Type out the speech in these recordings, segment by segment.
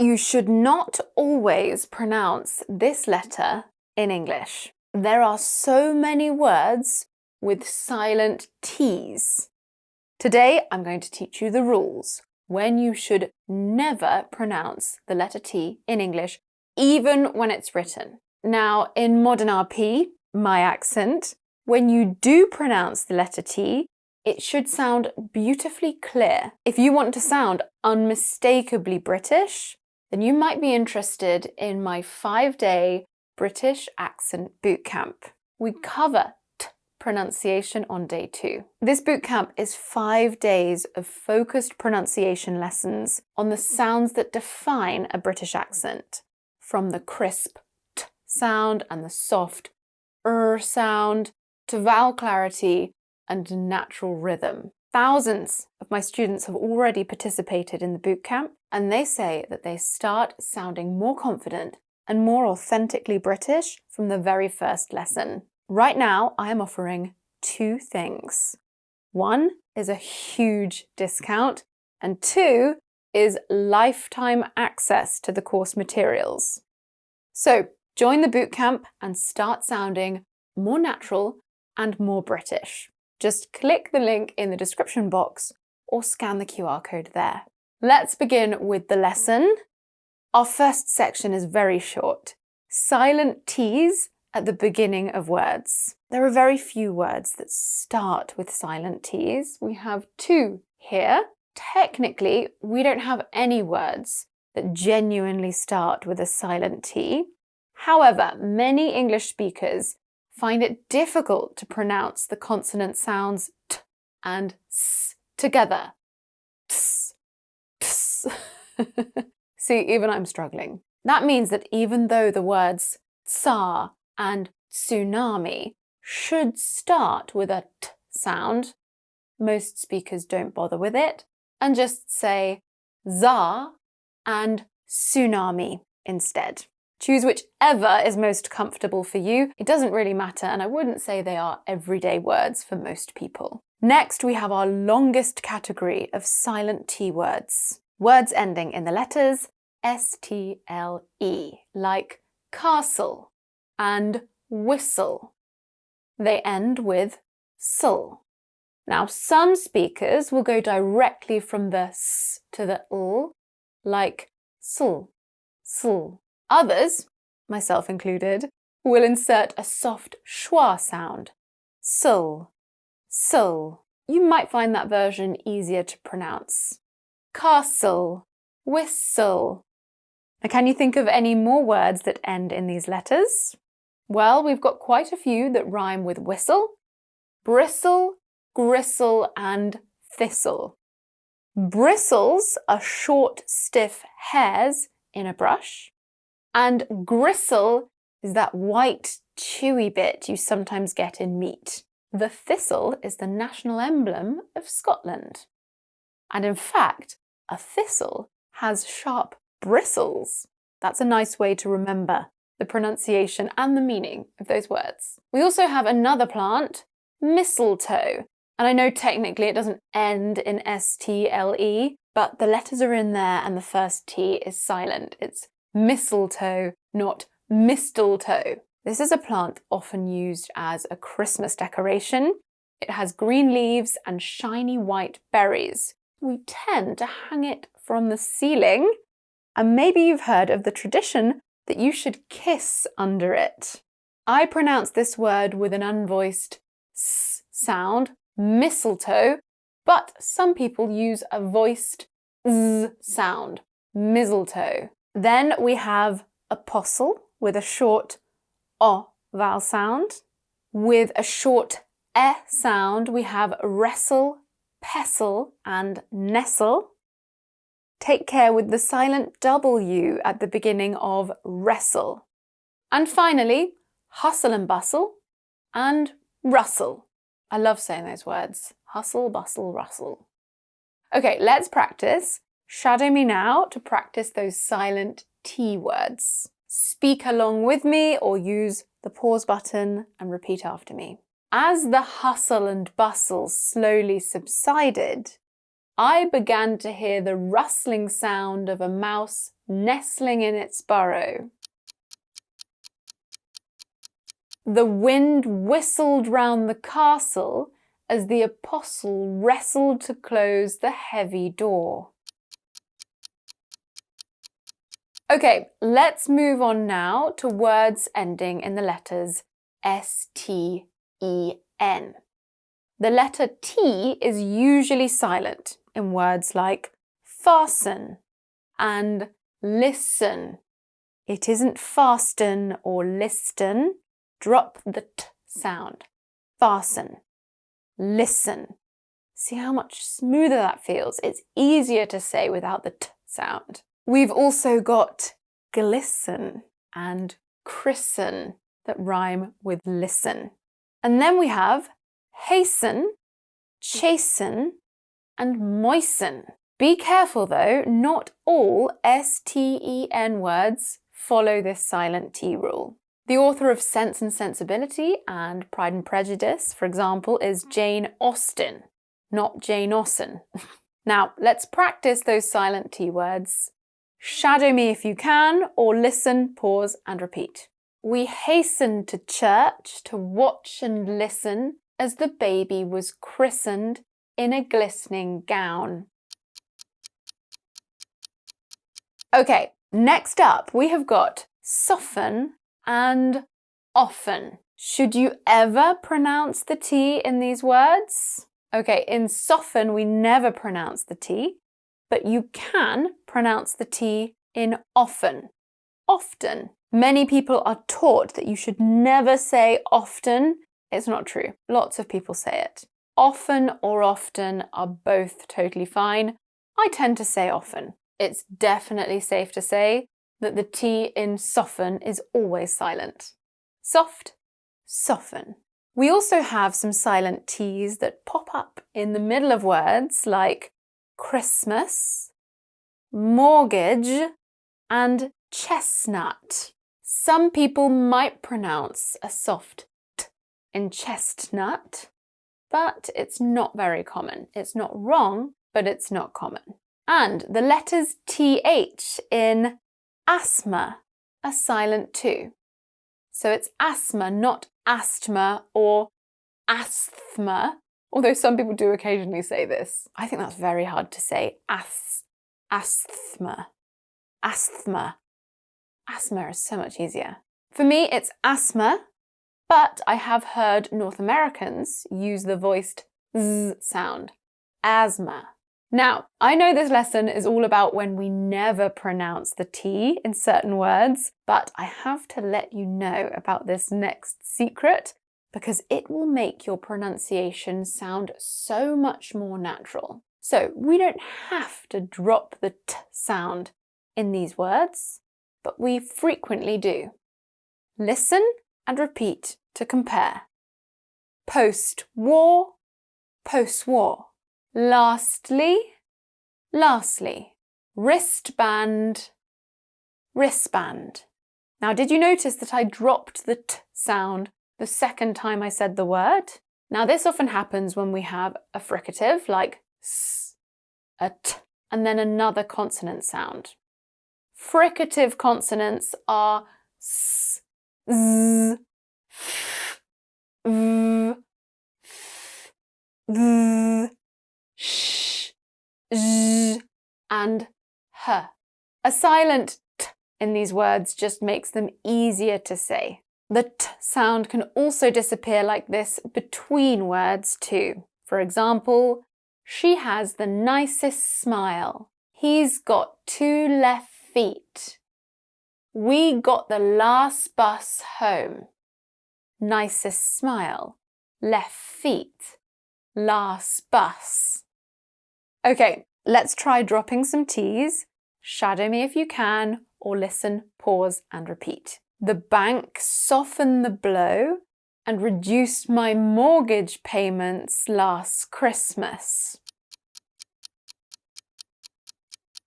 You should not always pronounce this letter in English. There are so many words with silent T's. Today, I'm going to teach you the rules when you should never pronounce the letter T in English, even when it's written. Now, in modern RP, my accent, when you do pronounce the letter T, it should sound beautifully clear. If you want to sound unmistakably British, then you might be interested in my 5-day British accent bootcamp. We cover T pronunciation on day 2. This bootcamp is 5 days of focused pronunciation lessons on the sounds that define a British accent, from the crisp T sound and the soft sound to vowel clarity and natural rhythm. Thousands of my students have already participated in the bootcamp, and they say that they start sounding more confident and more authentically British from the very first lesson. Right now, I am offering 2 things. 1 is a huge discount, and 2 is lifetime access to the course materials. So, join the bootcamp and start sounding more natural and more British. Just click the link in the description box or scan the QR code there. Let's begin with the lesson. Our first section is very short. Silent T's at the beginning of words. There are very few words that start with silent T's. We have 2 here. Technically, we don't have any words that genuinely start with a silent T. However, many English speakers find it difficult to pronounce the consonant sounds T and S together. Ts, ts. See, even I'm struggling. That means that even though the words tsar and tsunami should start with a T sound, most speakers don't bother with it and just say za and tsunami instead. Choose whichever is most comfortable for you. It doesn't really matter, and I wouldn't say they are everyday words for most people. Next, we have our longest category of silent T words. Words ending in the letters stle, like castle and whistle. They end with sul. Now, some speakers will go directly from the s to the l, like sul, sul. Others, myself included, will insert a soft schwa sound. Sul, sul. You might find that version easier to pronounce. Castle, whistle. Now, can you think of any more words that end in these letters? Well, we've got quite a few that rhyme with whistle, bristle, gristle, and thistle. Bristles are short, stiff hairs in a brush. And gristle is that white, chewy bit you sometimes get in meat. The thistle is the national emblem of Scotland. And in fact, a thistle has sharp bristles. That's a nice way to remember the pronunciation and the meaning of those words. We also have another plant, mistletoe. And I know technically it doesn't end in stle, but the letters are in there and the first T is silent. It's mistletoe, not mistletoe. This is a plant often used as a Christmas decoration. It has green leaves and shiny white berries. We tend to hang it from the ceiling, and maybe you've heard of the tradition that you should kiss under it. I pronounce this word with an unvoiced s sound, mistletoe, but some people use a voiced z sound, mistletoe. Then we have apostle with a short o vowel sound. With a short e sound, we have wrestle, pestle, and nestle. Take care with the silent W at the beginning of wrestle. And finally, hustle and bustle and rustle. I love saying those words. Hustle, bustle, rustle. Okay, let's practice. Shadow me now to practice those silent T words. Speak along with me or use the pause button and repeat after me. As the hustle and bustle slowly subsided, I began to hear the rustling sound of a mouse nestling in its burrow. The wind whistled round the castle as the apostle wrestled to close the heavy door. Okay, let's move on now to words ending in the letters S-T-E-N. The letter T is usually silent in words like fasten and listen. It isn't fasten or listen. Drop the T sound. Fasten. Listen. See how much smoother that feels? It's easier to say without the T sound. We've also got glisten and christen that rhyme with listen. And then we have hasten, chasten, and moisten. Be careful though, not all S-T-E-N words follow this silent T rule. The author of Sense and Sensibility and Pride and Prejudice, for example, is Jane Austen, not Jane Austen. Now, let's practice those silent T words. Shadow me if you can, or listen, pause, and repeat. We hastened to church to watch and listen as the baby was christened in a glistening gown. Okay, next up we have got soften and often. Should you ever pronounce the T in these words? Okay, in soften we never pronounce the T, but you can pronounce the T in often. Often. Many people are taught that you should never say often. It's not true. Lots of people say it. Often or often are both totally fine. I tend to say often. It's definitely safe to say that the T in soften is always silent. Soft, soften. We also have some silent T's that pop up in the middle of words like Christmas, mortgage, and chestnut. Some people might pronounce a soft T in chestnut, but it's not very common. It's not wrong, but it's not common. And the letters TH in asthma are silent too. So it's asthma, not asthma or asthma, although some people do occasionally say this. I think that's very hard to say. Asthma. Asthma. Asthma is so much easier. For me, it's asthma, but I have heard North Americans use the voiced Z sound. Asthma. Now, I know this lesson is all about when we never pronounce the T in certain words, but I have to let you know about this next secret because it will make your pronunciation sound so much more natural. So we don't have to drop the T sound in these words, but we frequently do. Listen and repeat to compare. Post-war, post-war. Lastly, lastly. Wristband, wristband. Now, did you notice that I dropped the T sound the second time I said the word? Now, this often happens when we have a fricative like S, a T, and then another consonant sound. Fricative consonants are S, Z, F, V, F, V, Sh, Z, and H. A silent T in these words just makes them easier to say. The T sound can also disappear like this between words too. For example, she has the nicest smile. He's got 2 left feet. We got the last bus home. Nicest smile, left feet, last bus. Okay, let's try dropping some T's. Shadow me if you can, or listen, pause, and repeat. The bank softened the blow and reduced my mortgage payments last Christmas.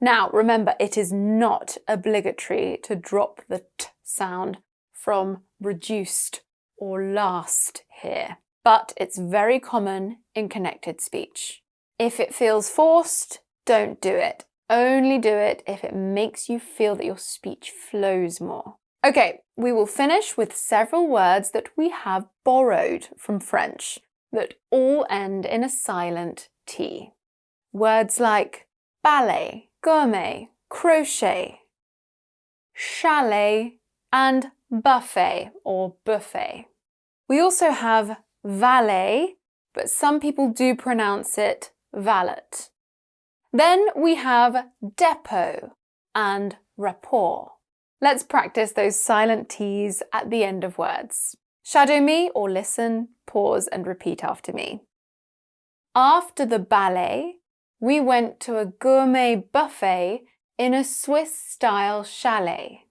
Now, remember, it is not obligatory to drop the T sound from reduced or last here, but it's very common in connected speech. If it feels forced, don't do it. Only do it if it makes you feel that your speech flows more. Okay, we will finish with several words that we have borrowed from French that all end in a silent T. Words like ballet, gourmet, crochet, chalet, and buffet or buffet. We also have valet, but some people do pronounce it valet. Then we have depot and rapport. Let's practice those silent T's at the end of words. Shadow me or listen, pause and repeat after me. After the ballet, we went to a gourmet buffet in a Swiss-style chalet.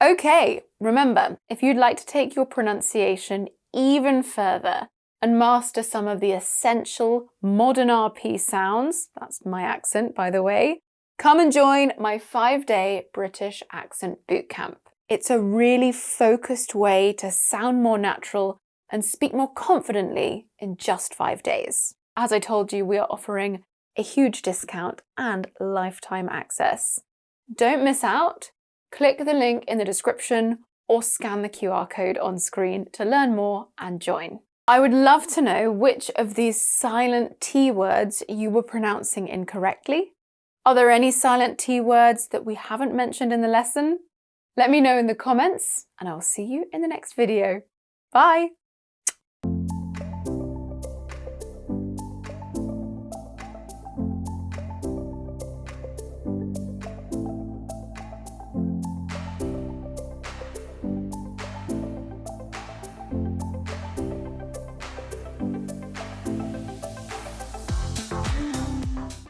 Okay, remember, if you'd like to take your pronunciation even further and master some of the essential modern RP sounds, that's my accent by the way, come and join my 5-day British Accent Bootcamp. It's a really focused way to sound more natural and speak more confidently in just 5 days. As I told you, we are offering a huge discount and lifetime access. Don't miss out. Click the link in the description or scan the QR code on screen to learn more and join. I would love to know which of these silent T words you were pronouncing incorrectly. Are there any silent T words that we haven't mentioned in the lesson? Let me know in the comments and I'll see you in the next video. Bye!